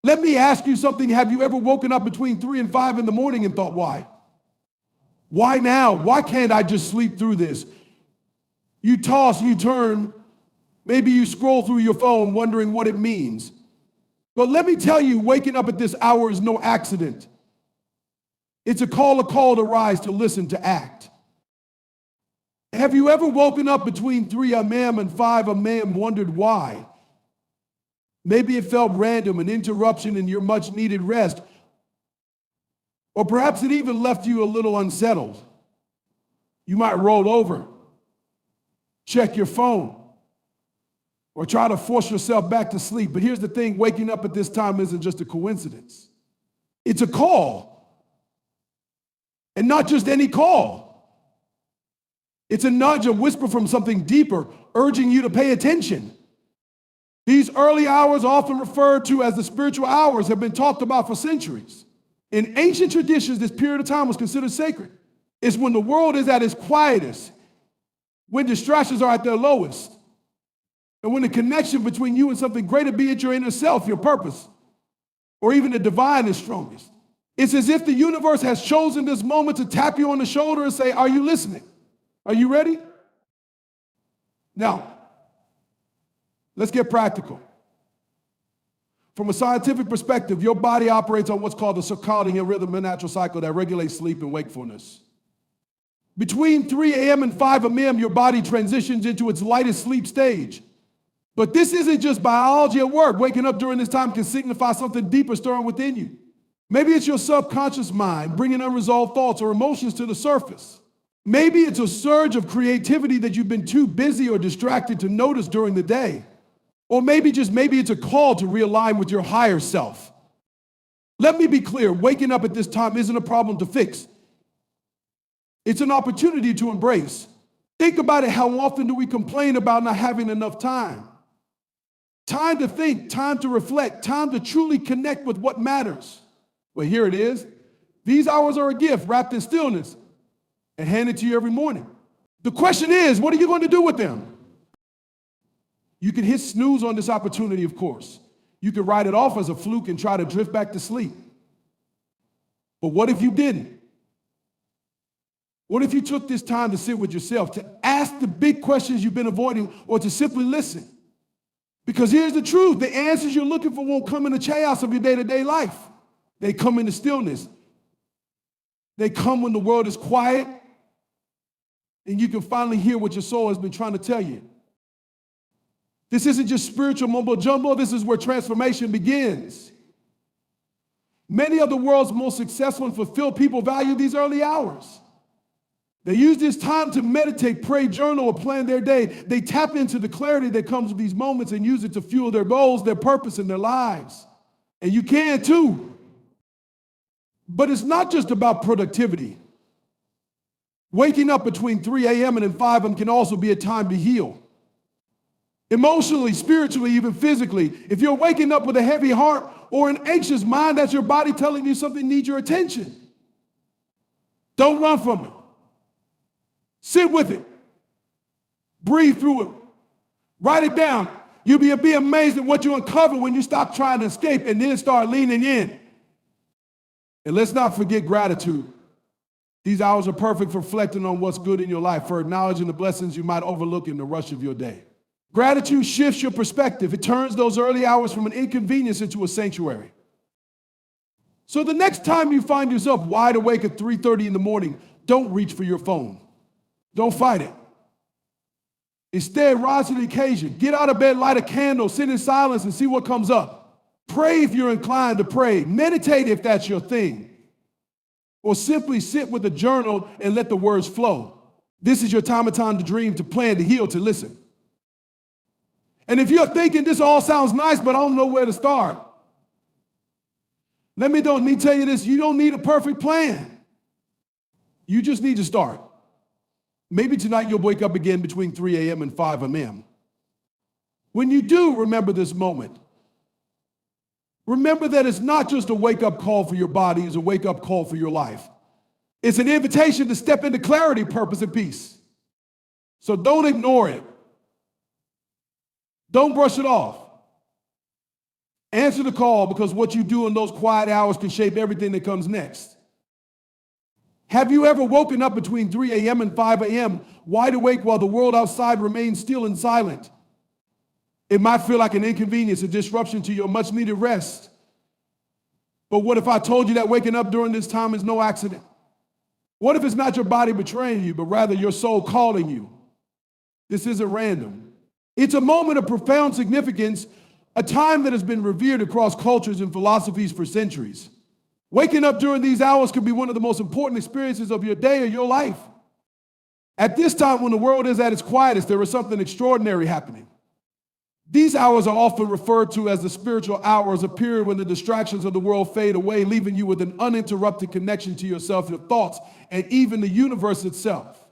Let me ask you something. Have you ever woken up between 3 and 5 in the morning and thought, why? Why now? Why can't I just sleep through this? You toss, you turn. Maybe you scroll through your phone wondering what it means. But let me tell you, waking up at this hour is no accident. It's a call to rise, to listen, to act. Have you ever woken up between 3 a.m. and 5 a.m. and wondered why? Maybe it felt random, an interruption in your much needed rest. Or perhaps it even left you a little unsettled. You might roll over, check your phone, or try to force yourself back to sleep. But here's the thing, waking up at this time isn't just a coincidence. It's a call. And not just any call. It's a nudge, a whisper from something deeper, urging you to pay attention. These early hours, often referred to as the spiritual hours, have been talked about for centuries. In ancient traditions, this period of time was considered sacred. It's when the world is at its quietest, when distractions are at their lowest, and when the connection between you and something greater, be it your inner self, your purpose, or even the divine, is strongest. It's as if the universe has chosen this moment to tap you on the shoulder and say, are you listening? Are you ready? Now, let's get practical. From a scientific perspective, your body operates on what's called the circadian rhythm, a natural cycle that regulates sleep and wakefulness. Between 3 a.m. and 5 a.m., your body transitions into its lightest sleep stage. But this isn't just biology at work. Waking up during this time can signify something deeper stirring within you. Maybe it's your subconscious mind bringing unresolved thoughts or emotions to the surface. Maybe it's a surge of creativity that you've been too busy or distracted to notice during the day. Or maybe it's a call to realign with your higher self. Let me be clear, waking up at this time isn't a problem to fix. It's an opportunity to embrace. Think about it, how often do we complain about not having enough time? Time to think, time to reflect, time to truly connect with what matters. Well, here it is. These hours are a gift wrapped in stillness and handed to you every morning. The question is, what are you going to do with them? You can hit snooze on this opportunity, of course. You can write it off as a fluke and try to drift back to sleep. But what if you didn't? What if you took this time to sit with yourself, to ask the big questions you've been avoiding, or to simply listen? Because here's the truth, the answers you're looking for won't come in the chaos of your day-to-day life. They come in the stillness. They come when the world is quiet and you can finally hear what your soul has been trying to tell you. This isn't just spiritual mumbo jumbo. This is where transformation begins. Many of the world's most successful and fulfilled people value these early hours. They use this time to meditate, pray, journal, or plan their day. They tap into the clarity that comes with these moments and use it to fuel their goals, their purpose, and their lives. And you can too. But it's not just about productivity. Waking up between 3 a.m. and 5 a.m. can also be a time to heal. Emotionally, spiritually, even physically. If you're waking up with a heavy heart or an anxious mind, that's your body telling you something needs your attention. Don't run from it. Sit with it. Breathe through it. Write it down. You'll be amazed at what you uncover when you stop trying to escape and then start leaning in. And let's not forget gratitude. These hours are perfect for reflecting on what's good in your life, for acknowledging the blessings you might overlook in the rush of your day. Gratitude shifts your perspective. It turns those early hours from an inconvenience into a sanctuary. So the next time you find yourself wide awake at 3:30 in the morning, don't reach for your phone. Don't fight it. Instead, rise to the occasion. Get out of bed, light a candle, sit in silence, and see what comes up. Pray if you're inclined to pray. Meditate if that's your thing. Or simply sit with a journal and let the words flow. This is your time to dream, to plan, to heal, to listen. And if you're thinking this all sounds nice, but I don't know where to start, let me tell you this, you don't need a perfect plan. You just need to start. Maybe tonight you'll wake up again between 3 a.m. and 5 a.m. When you do remember this moment, remember that it's not just a wake-up call for your body, it's a wake-up call for your life. It's an invitation to step into clarity, purpose, and peace. So don't ignore it. Don't brush it off. Answer the call, because what you do in those quiet hours can shape everything that comes next. Have you ever woken up between 3 a.m. and 5 a.m. wide awake while the world outside remains still and silent? It might feel like an inconvenience, a disruption to your much needed rest. But what if I told you that waking up during this time is no accident? What if it's not your body betraying you, but rather your soul calling you? This isn't random. It's a moment of profound significance, a time that has been revered across cultures and philosophies for centuries. Waking up during these hours could be one of the most important experiences of your day or your life. At this time, when the world is at its quietest, there is something extraordinary happening. These hours are often referred to as the spiritual hours, a period when the distractions of the world fade away, leaving you with an uninterrupted connection to yourself, your thoughts, and even the universe itself.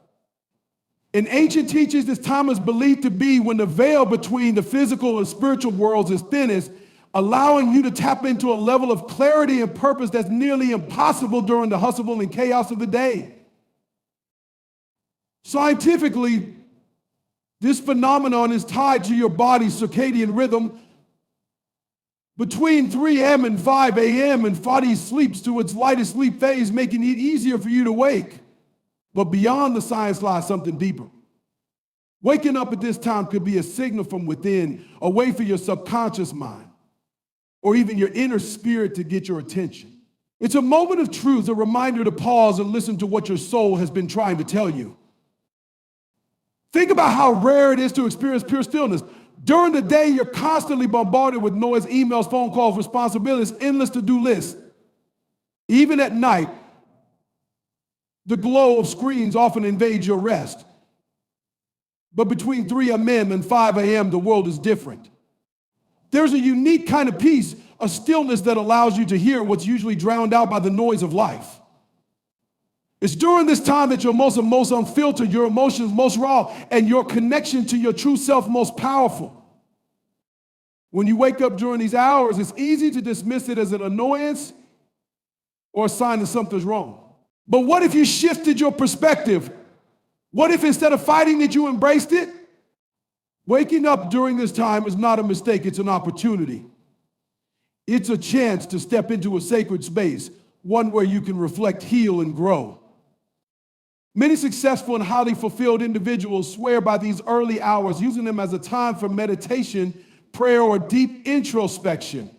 In ancient teachings, this time is believed to be when the veil between the physical and spiritual worlds is thinnest, allowing you to tap into a level of clarity and purpose that's nearly impossible during the hustle and chaos of the day. Scientifically, this phenomenon is tied to your body's circadian rhythm. Between 3 a.m. and 5 a.m., and body sleeps to its lightest sleep phase, making it easier for you to wake. But beyond the science lies something deeper. Waking up at this time could be a signal from within, a way for your subconscious mind, or even your inner spirit to get your attention. It's a moment of truth, a reminder to pause and listen to what your soul has been trying to tell you. Think about how rare it is to experience pure stillness. During the day, you're constantly bombarded with noise, emails, phone calls, responsibilities, endless to-do lists. Even at night, the glow of screens often invades your rest. But between 3 a.m. and 5 a.m., the world is different. There's a unique kind of peace, a stillness that allows you to hear what's usually drowned out by the noise of life. It's during this time that you're most unfiltered, your emotions most raw, and your connection to your true self most powerful. When you wake up during these hours, it's easy to dismiss it as an annoyance or a sign that something's wrong. But what if you shifted your perspective? What if instead of fighting it, you embraced it? Waking up during this time is not a mistake, it's an opportunity. It's a chance to step into a sacred space, one where you can reflect, heal, and grow. Many successful and highly fulfilled individuals swear by these early hours, using them as a time for meditation, prayer, or deep introspection.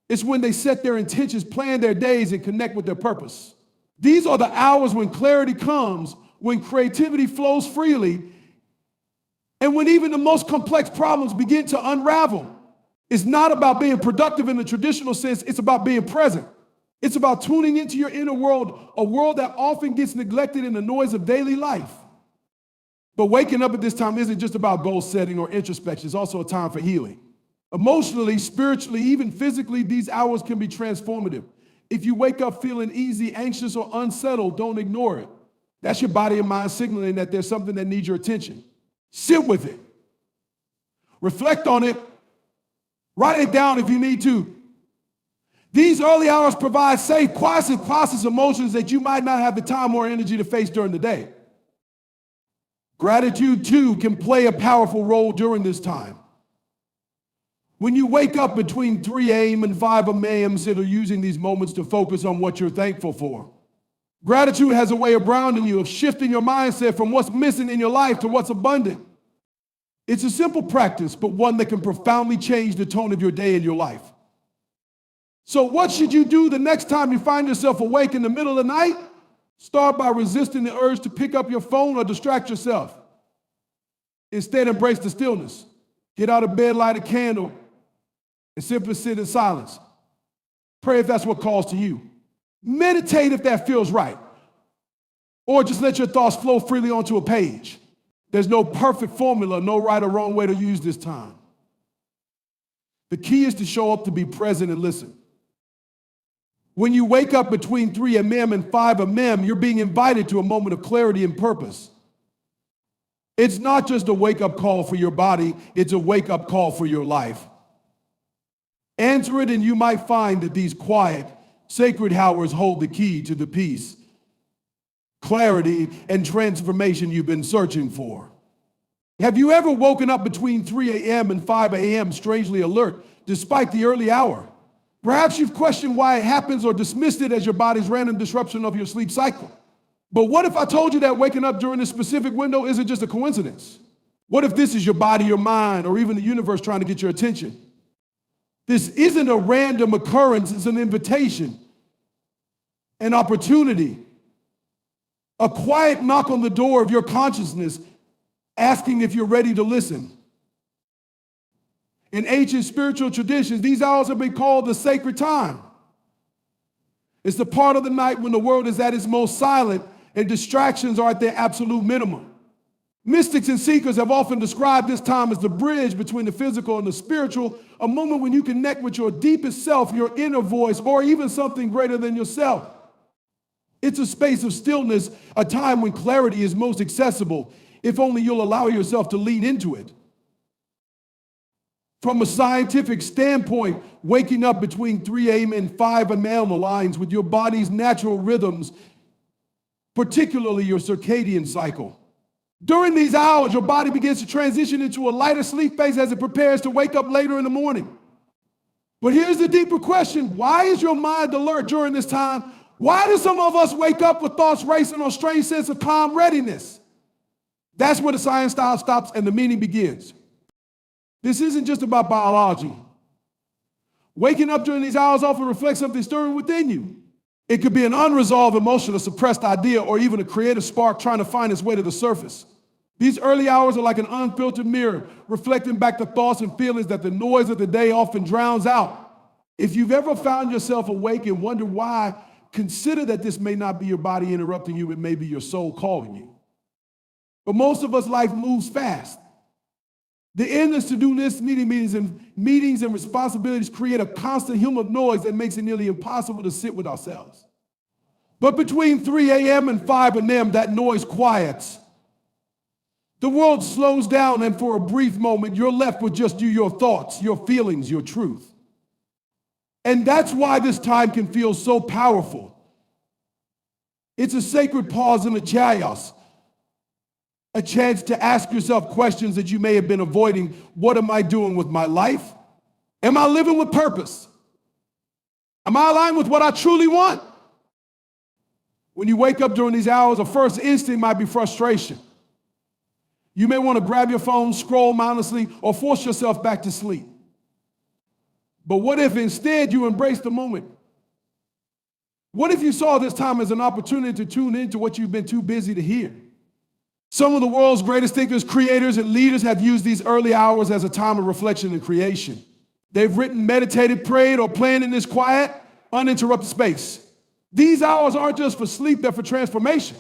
It's when they set their intentions, plan their days, and connect with their purpose. These are the hours when clarity comes, when creativity flows freely, and when even the most complex problems begin to unravel. It's not about being productive in the traditional sense, it's about being present. It's about tuning into your inner world, a world that often gets neglected in the noise of daily life. But waking up at this time isn't just about goal setting or introspection, it's also a time for healing. Emotionally, spiritually, even physically, these hours can be transformative. If you wake up feeling easy, anxious, or unsettled, don't ignore it. That's your body and mind signaling that there's something that needs your attention. Sit with it. Reflect on it. Write it down if you need to. These early hours provide safe, quiet, and process emotions that you might not have the time or energy to face during the day. Gratitude, too, can play a powerful role during this time. When you wake up between 3 a.m. and 5 a.m., consider using these moments to focus on what you're thankful for. Gratitude has a way of grounding you, of shifting your mindset from what's missing in your life to what's abundant. It's a simple practice, but one that can profoundly change the tone of your day and your life. So what should you do the next time you find yourself awake in the middle of the night? Start by resisting the urge to pick up your phone or distract yourself. Instead, embrace the stillness. Get out of bed, light a candle, and simply sit in silence. Pray if that's what calls to you. Meditate if that feels right. Or just let your thoughts flow freely onto a page. There's no perfect formula, no right or wrong way to use this time. The key is to show up, to be present, and listen. When you wake up between 3 a.m. and 5 a.m., you're being invited to a moment of clarity and purpose. It's not just a wake-up call for your body, it's a wake-up call for your life. Answer it, and you might find that these quiet, sacred hours hold the key to the peace, clarity, and transformation you've been searching for. Have you ever woken up between 3 a.m. and 5 a.m. strangely alert, despite the early hour. Perhaps you've questioned why it happens or dismissed it as your body's random disruption of your sleep cycle. But what if I told you that waking up during this specific window isn't just a coincidence? What if this is your body, your mind, or even the universe trying to get your attention? This isn't a random occurrence, it's an invitation, an opportunity, a quiet knock on the door of your consciousness, asking if you're ready to listen. In ancient spiritual traditions, these hours have been called the sacred time. It's the part of the night when the world is at its most silent and distractions are at their absolute minimum. Mystics and seekers have often described this time as the bridge between the physical and the spiritual, a moment when you connect with your deepest self, your inner voice, or even something greater than yourself. It's a space of stillness, a time when clarity is most accessible, if only you'll allow yourself to lean into it. From a scientific standpoint, waking up between 3 a.m. and 5 a.m. aligns with your body's natural rhythms, particularly your circadian cycle. During these hours, your body begins to transition into a lighter sleep phase as it prepares to wake up later in the morning. But here's the deeper question. Why is your mind alert during this time? Why do some of us wake up with thoughts racing or a strange sense of calm readiness? That's where the science style stops and the meaning begins. This isn't just about biology. Waking up during these hours often reflects something stirring within you. It could be an unresolved emotion, a suppressed idea, or even a creative spark trying to find its way to the surface. These early hours are like an unfiltered mirror, reflecting back the thoughts and feelings that the noise of the day often drowns out. If you've ever found yourself awake and wondered why, consider that this may not be your body interrupting you, it may be your soul calling you. But most of us, life moves fast. The endless to-do list, meetings and responsibilities create a constant hum of noise that makes it nearly impossible to sit with ourselves. But between 3 a.m. and 5 a.m., that noise quiets. The world slows down, and for a brief moment, you're left with just you, your thoughts, your feelings, your truth. And that's why this time can feel so powerful. It's a sacred pause in the chaos. A chance to ask yourself questions that you may have been avoiding. What am I doing with my life? Am I living with purpose? Am I aligned with what I truly want? When you wake up during these hours, a first instinct might be frustration. You may want to grab your phone, scroll mindlessly, or force yourself back to sleep. But what if instead you embrace the moment? What if you saw this time as an opportunity to tune into what you've been too busy to hear? Some of the world's greatest thinkers, creators, and leaders have used these early hours as a time of reflection and creation. They've written, meditated, prayed, or planned in this quiet, uninterrupted space. These hours aren't just for sleep, they're for transformation.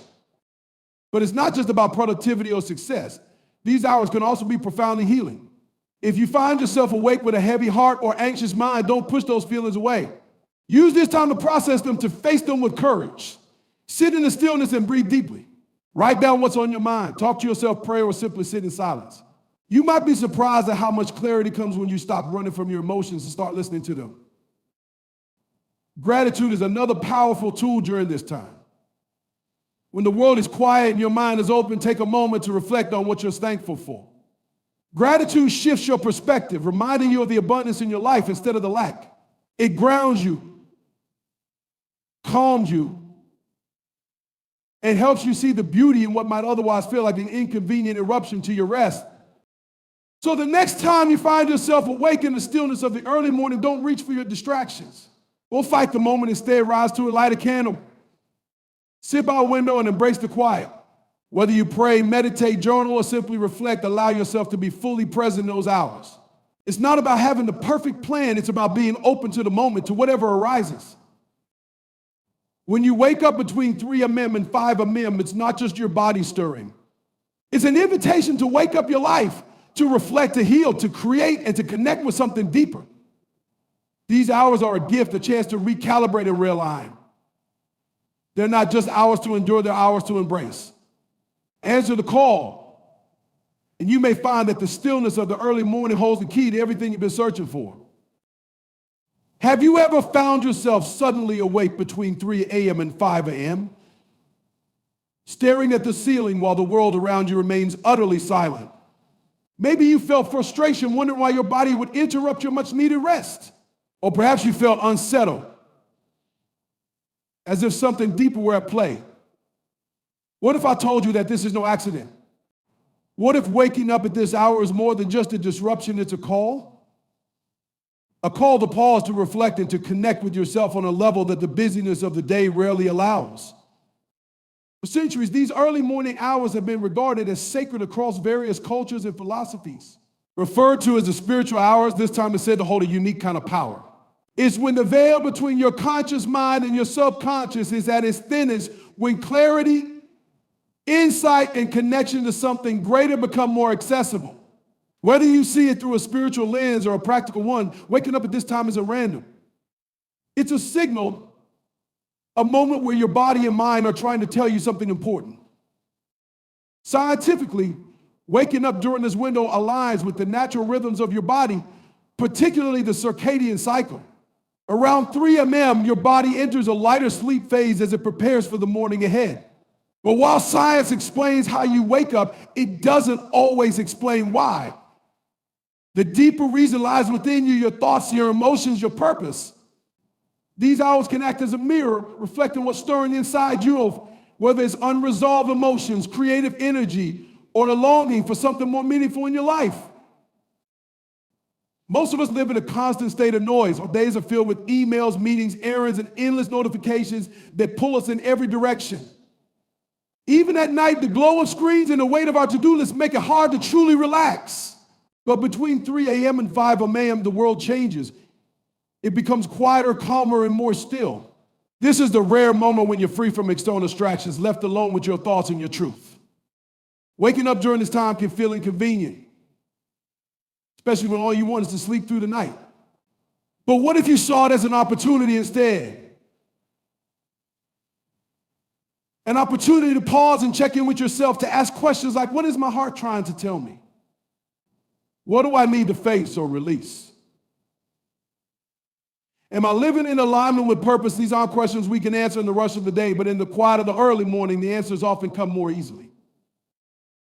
But it's not just about productivity or success. These hours can also be profoundly healing. If you find yourself awake with a heavy heart or anxious mind, don't push those feelings away. Use this time to process them, to face them with courage. Sit in the stillness and breathe deeply. Write down what's on your mind. Talk to yourself, pray, or simply sit in silence. You might be surprised at how much clarity comes when you stop running from your emotions and start listening to them. Gratitude is another powerful tool during this time. When the world is quiet and your mind is open, take a moment to reflect on what you're thankful for. Gratitude shifts your perspective, reminding you of the abundance in your life instead of the lack. It grounds you, calms you, and helps you see the beauty in what might otherwise feel like an inconvenient interruption to your rest. So the next time you find yourself awake in the stillness of the early morning, don't reach for your distractions. We'll fight the moment, instead rise to it, light a candle, sit by a window and embrace the quiet. Whether you pray, meditate, journal, or simply reflect, allow yourself to be fully present in those hours. It's not about having the perfect plan, it's about being open to the moment, to whatever arises. When you wake up between 3 a.m. and 5 a.m., it's not just your body stirring. It's an invitation to wake up your life, to reflect, to heal, to create, and to connect with something deeper. These hours are a gift, a chance to recalibrate and realign. They're not just hours to endure, they're hours to embrace. Answer the call, and you may find that the stillness of the early morning holds the key to everything you've been searching for. Have you ever found yourself suddenly awake between 3 a.m. and 5 a.m., staring at the ceiling while the world around you remains utterly silent? Maybe you felt frustration, wondering why your body would interrupt your much needed rest. Or perhaps you felt unsettled, as if something deeper were at play. What if I told you that this is no accident? What if waking up at this hour is more than just a disruption, it's a call? A call to pause, to reflect, and to connect with yourself on a level that the busyness of the day rarely allows. For centuries, these early morning hours have been regarded as sacred across various cultures and philosophies. Referred to as the spiritual hours, this time is said to hold a unique kind of power. It's when the veil between your conscious mind and your subconscious is at its thinnest, when clarity, insight, and connection to something greater become more accessible. Whether you see it through a spiritual lens or a practical one, waking up at this time isn't random. It's a signal, a moment where your body and mind are trying to tell you something important. Scientifically, waking up during this window aligns with the natural rhythms of your body, particularly the circadian cycle. Around 3 a.m., your body enters a lighter sleep phase as it prepares for the morning ahead. But while science explains how you wake up, it doesn't always explain why. The deeper reason lies within you, your thoughts, your emotions, your purpose. These hours can act as a mirror, reflecting what's stirring inside you, whether it's unresolved emotions, creative energy, or the longing for something more meaningful in your life. Most of us live in a constant state of noise. Our days are filled with emails, meetings, errands, and endless notifications that pull us in every direction. Even at night, the glow of screens and the weight of our to-do list make it hard to truly relax. But between 3 a.m. and 5 a.m., the world changes. It becomes quieter, calmer, and more still. This is the rare moment when you're free from external distractions, left alone with your thoughts and your truth. Waking up during this time can feel inconvenient, especially when all you want is to sleep through the night. But what if you saw it as an opportunity instead? An opportunity to pause and check in with yourself, to ask questions like, what is my heart trying to tell me? What do I need to face or release? Am I living in alignment with purpose? These aren't questions we can answer in the rush of the day, but in the quiet of the early morning, the answers often come more easily.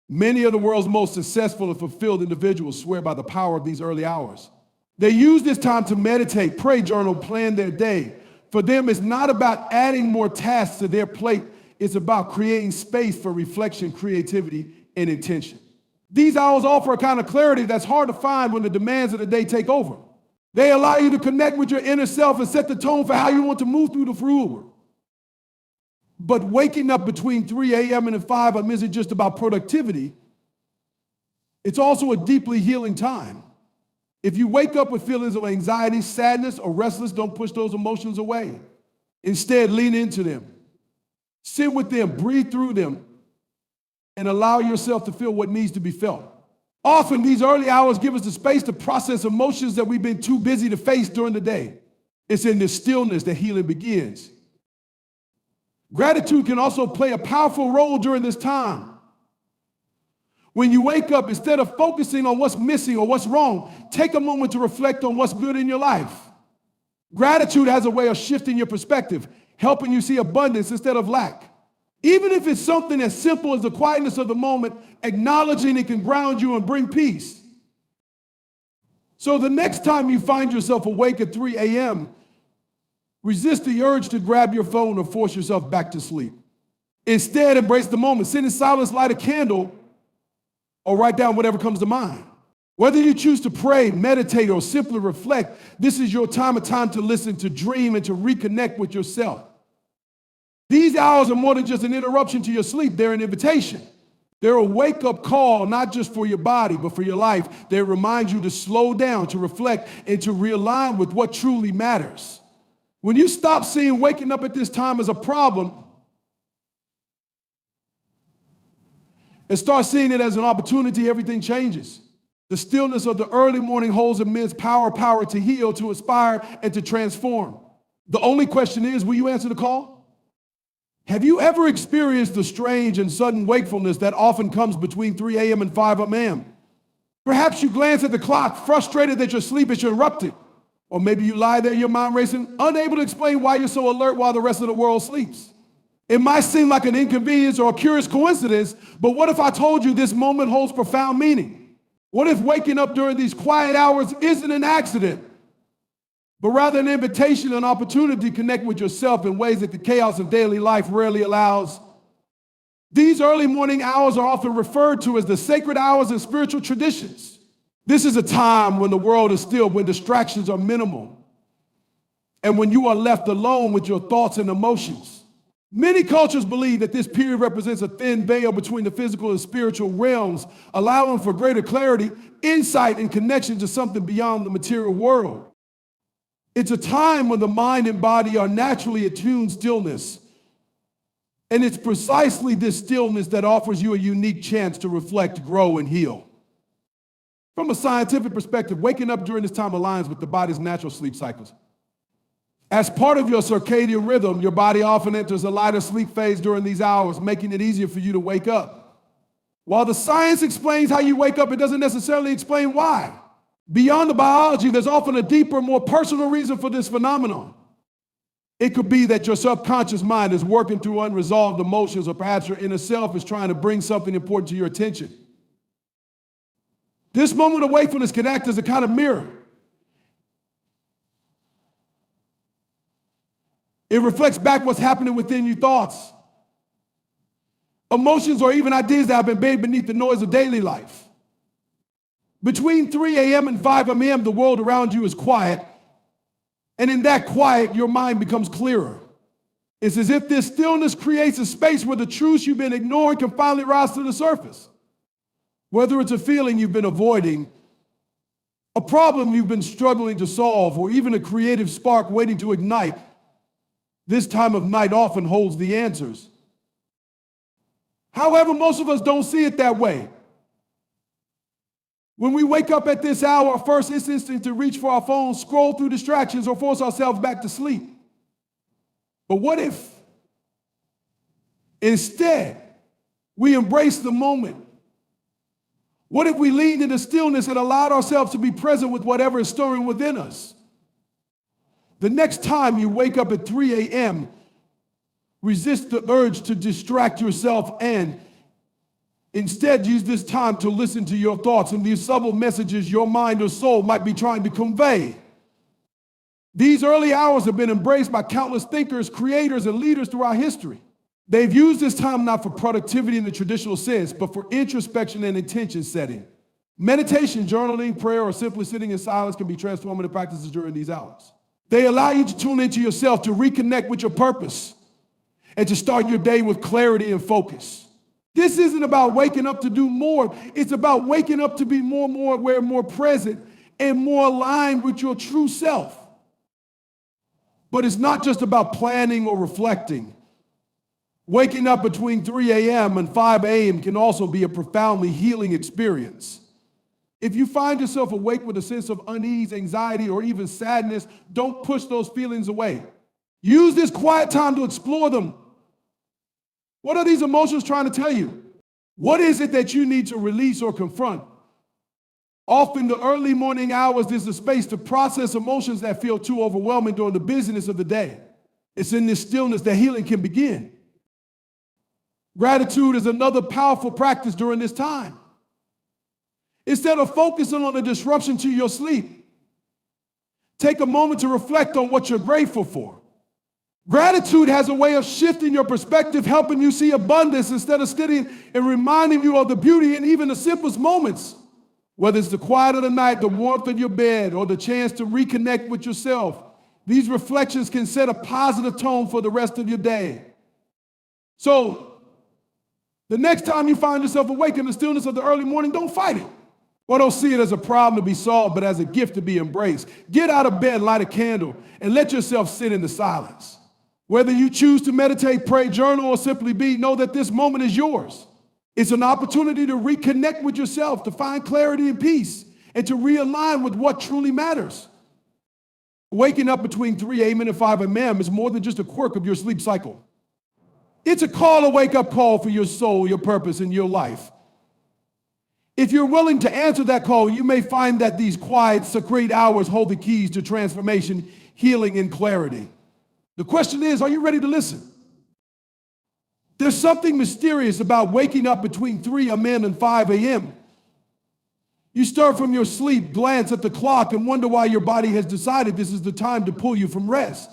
Many of the world's most successful and fulfilled individuals swear by the power of these early hours. They use this time to meditate, pray, journal, plan their day. For them, it's not about adding more tasks to their plate. It's about creating space for reflection, creativity, and intention. These hours offer a kind of clarity that's hard to find when the demands of the day take over. They allow you to connect with your inner self and set the tone for how you want to move through the fluid. But waking up between 3 a.m. and 5 a.m. isn't just about productivity. It's also a deeply healing time. If you wake up with feelings of anxiety, sadness, or restless, don't push those emotions away. Instead, lean into them. Sit with them, breathe through them, and allow yourself to feel what needs to be felt. Often, these early hours give us the space to process emotions that we've been too busy to face during the day. It's in this stillness that healing begins. Gratitude can also play a powerful role during this time. When you wake up, instead of focusing on what's missing or what's wrong, take a moment to reflect on what's good in your life. Gratitude has a way of shifting your perspective, helping you see abundance instead of lack. Even if it's something as simple as the quietness of the moment, acknowledging it can ground you and bring peace. So the next time you find yourself awake at 3 a.m., resist the urge to grab your phone or force yourself back to sleep. Instead, embrace the moment. Sit in silence, light a candle, or write down whatever comes to mind. Whether you choose to pray, meditate, or simply reflect, this is your time to listen, to dream, and to reconnect with yourself. These hours are more than just an interruption to your sleep. They're an invitation. They're a wake-up call, not just for your body, but for your life. They remind you to slow down, to reflect, and to realign with what truly matters. When you stop seeing waking up at this time as a problem and start seeing it as an opportunity, everything changes. The stillness of the early morning holds immense power to heal, to inspire, and to transform. The only question is, will you answer the call? Have you ever experienced the strange and sudden wakefulness that often comes between 3 a.m. and 5 a.m.? Perhaps you glance at the clock, frustrated that your sleep is interrupted. Or maybe you lie there, your mind racing, unable to explain why you're so alert while the rest of the world sleeps. It might seem like an inconvenience or a curious coincidence, but what if I told you this moment holds profound meaning? What if waking up during these quiet hours isn't an accident, but rather an invitation, an opportunity to connect with yourself in ways that the chaos of daily life rarely allows? These early morning hours are often referred to as the sacred hours in spiritual traditions. This is a time when the world is still, when distractions are minimal, and when you are left alone with your thoughts and emotions. Many cultures believe that this period represents a thin veil between the physical and spiritual realms, allowing for greater clarity, insight, and connection to something beyond the material world. It's a time when the mind and body are naturally attuned stillness. And it's precisely this stillness that offers you a unique chance to reflect, grow, and heal. From a scientific perspective, waking up during this time aligns with the body's natural sleep cycles. As part of your circadian rhythm, your body often enters a lighter sleep phase during these hours, making it easier for you to wake up. While the science explains how you wake up, it doesn't necessarily explain why. Beyond the biology, there's often a deeper, more personal reason for this phenomenon. It could be that your subconscious mind is working through unresolved emotions, or perhaps your inner self is trying to bring something important to your attention. This moment of wakefulness can act as a kind of mirror. It reflects back what's happening within your thoughts, emotions, or even ideas that have been buried beneath the noise of daily life. Between 3 a.m. and 5 a.m., the world around you is quiet, and in that quiet, your mind becomes clearer. It's as if this stillness creates a space where the truths you've been ignoring can finally rise to the surface. Whether it's a feeling you've been avoiding, a problem you've been struggling to solve, or even a creative spark waiting to ignite, this time of night often holds the answers. However, most of us don't see it that way. When we wake up at this hour, our first instinct is to reach for our phones, scroll through distractions, or force ourselves back to sleep. But what if instead we embrace the moment? What if we leaned into stillness and allowed ourselves to be present with whatever is stirring within us? The next time you wake up at 3 a.m., resist the urge to distract yourself and instead use this time to listen to your thoughts and these subtle messages your mind or soul might be trying to convey. These early hours have been embraced by countless thinkers, creators, and leaders throughout history. They've used this time not for productivity in the traditional sense, but for introspection and intention setting. Meditation, journaling, prayer, or simply sitting in silence can be transformative practices during these hours. They allow you to tune into yourself, to reconnect with your purpose, and to start your day with clarity and focus. This isn't about waking up to do more. It's about waking up to be more aware, more present, and more aligned with your true self. But it's not just about planning or reflecting. Waking up between 3 a.m. and 5 a.m. can also be a profoundly healing experience. If you find yourself awake with a sense of unease, anxiety, or even sadness, don't push those feelings away. Use this quiet time to explore them. What are these emotions trying to tell you? What is it that you need to release or confront? Often the early morning hours is the space to process emotions that feel too overwhelming during the busyness of the day. It's in this stillness that healing can begin. Gratitude is another powerful practice during this time. Instead of focusing on the disruption to your sleep, take a moment to reflect on what you're grateful for. Gratitude has a way of shifting your perspective, helping you see abundance instead of sitting and reminding you of the beauty in even the simplest moments. Whether it's the quiet of the night, the warmth of your bed, or the chance to reconnect with yourself, these reflections can set a positive tone for the rest of your day. So, the next time you find yourself awake in the stillness of the early morning, don't fight it. Or don't see it as a problem to be solved, but as a gift to be embraced. Get out of bed, light a candle, and let yourself sit in the silence. Whether you choose to meditate, pray, journal, or simply be, know that this moment is yours. It's an opportunity to reconnect with yourself, to find clarity and peace, and to realign with what truly matters. Waking up between 3 a.m. and 5 a.m. is more than just a quirk of your sleep cycle. It's a call, a wake-up call for your soul, your purpose, and your life. If you're willing to answer that call, you may find that these quiet, sacred hours hold the keys to transformation, healing, and clarity. The question is, are you ready to listen? There's something mysterious about waking up between 3 a.m. and 5 a.m. You stir from your sleep, glance at the clock, and wonder why your body has decided this is the time to pull you from rest.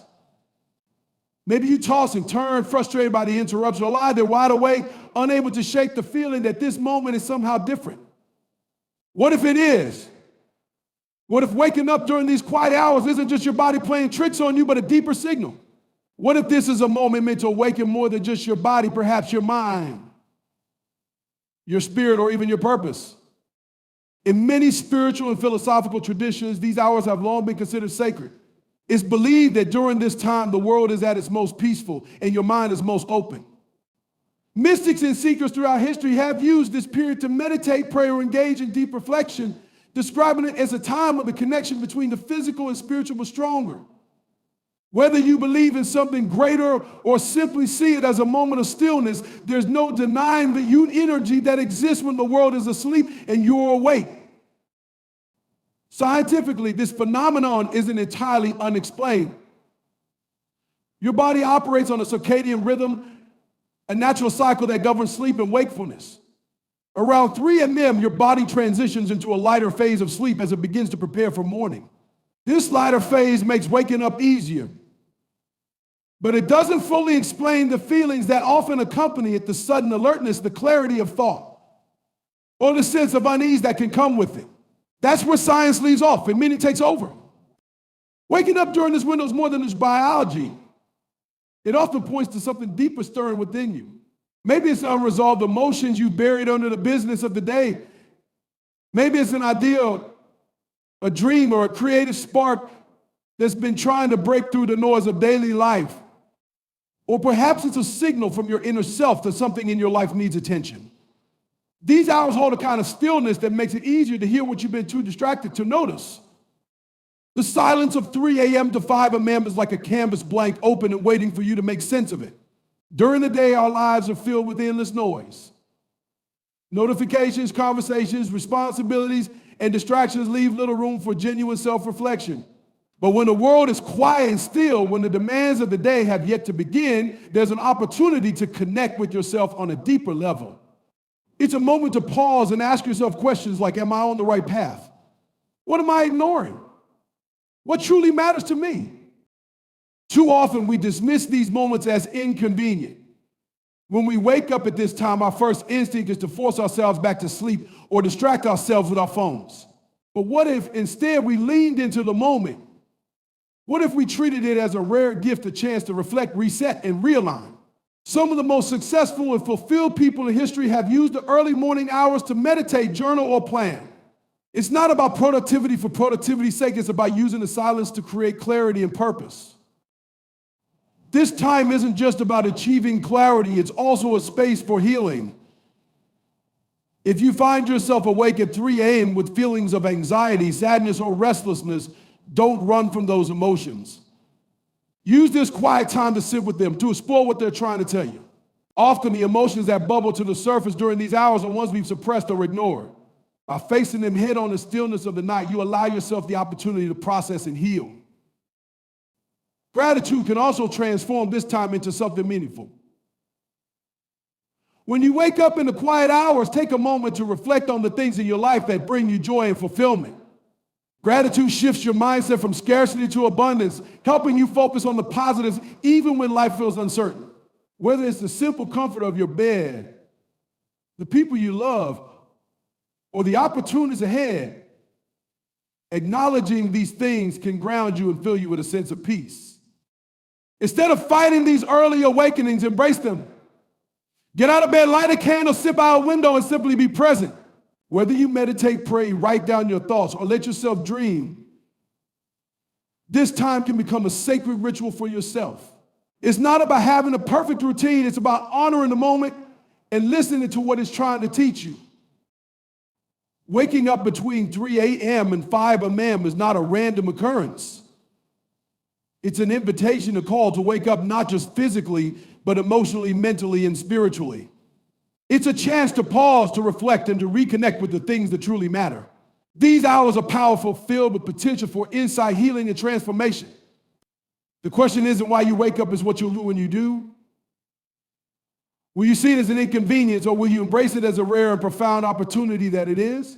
Maybe you toss and turn, frustrated by the interruption, or lie there wide awake, unable to shake the feeling that this moment is somehow different. What if it is? What if waking up during these quiet hours isn't just your body playing tricks on you, but a deeper signal? What if this is a moment meant to awaken more than just your body, perhaps your mind, your spirit, or even your purpose? In many spiritual and philosophical traditions, these hours have long been considered sacred. It's believed that during this time, the world is at its most peaceful and your mind is most open. Mystics and seekers throughout history have used this period to meditate, pray, or engage in deep reflection, describing it as a time when the connection between the physical and spiritual was stronger. Whether you believe in something greater or simply see it as a moment of stillness, there's no denying the huge energy that exists when the world is asleep and you're awake. Scientifically, this phenomenon isn't entirely unexplained. Your body operates on a circadian rhythm, a natural cycle that governs sleep and wakefulness. Around 3 a.m., your body transitions into a lighter phase of sleep as it begins to prepare for morning. This lighter phase makes waking up easier, but it doesn't fully explain the feelings that often accompany it, the sudden alertness, the clarity of thought, or the sense of unease that can come with it. That's where science leaves off and meaning takes over. Waking up during this window is more than just biology. It often points to something deeper stirring within you. Maybe it's unresolved emotions you buried under the business of the day. Maybe it's an ideal, a dream, or a creative spark that's been trying to break through the noise of daily life. Or perhaps it's a signal from your inner self that something in your life needs attention. These hours hold a kind of stillness that makes it easier to hear what you've been too distracted to notice. The silence of 3 a.m. to 5 a.m. is like a canvas blank open and waiting for you to make sense of it. During the day, our lives are filled with endless noise. Notifications, conversations, responsibilities, and distractions leave little room for genuine self-reflection. But when the world is quiet and still, when the demands of the day have yet to begin, there's an opportunity to connect with yourself on a deeper level. It's a moment to pause and ask yourself questions like, am I on the right path? What am I ignoring? What truly matters to me? Too often we dismiss these moments as inconvenient. When we wake up at this time, our first instinct is to force ourselves back to sleep or distract ourselves with our phones. But what if instead we leaned into the moment? What if we treated it as a rare gift, a chance to reflect, reset, and realign? Some of the most successful and fulfilled people in history have used the early morning hours to meditate, journal, or plan. It's not about productivity for productivity's sake. It's about using the silence to create clarity and purpose. This time isn't just about achieving clarity. It's also a space for healing. If you find yourself awake at 3 a.m. with feelings of anxiety, sadness, or restlessness, don't run from those emotions. Use this quiet time to sit with them, to explore what they're trying to tell you. Often the emotions that bubble to the surface during these hours are ones we've suppressed or ignored. By facing them head on in the stillness of the night, you allow yourself the opportunity to process and heal. Gratitude can also transform this time into something meaningful. When you wake up in the quiet hours, take a moment to reflect on the things in your life that bring you joy and fulfillment. Gratitude shifts your mindset from scarcity to abundance, helping you focus on the positives even when life feels uncertain. Whether it's the simple comfort of your bed, the people you love, or the opportunities ahead, acknowledging these things can ground you and fill you with a sense of peace. Instead of fighting these early awakenings, embrace them. Get out of bed, light a candle, sip out a window, and simply be present. Whether you meditate, pray, write down your thoughts, or let yourself dream, this time can become a sacred ritual for yourself. It's not about having a perfect routine. It's about honoring the moment and listening to what it's trying to teach you. Waking up between 3 a.m. and 5 a.m. is not a random occurrence. It's an invitation, a call to wake up not just physically, but emotionally, mentally, and spiritually. It's a chance to pause, to reflect, and to reconnect with the things that truly matter. These hours are powerful, filled with potential for insight, healing, and transformation. The question isn't why you wake up, it's what you'll do when you do. Will you see it as an inconvenience, or will you embrace it as a rare and profound opportunity that it is?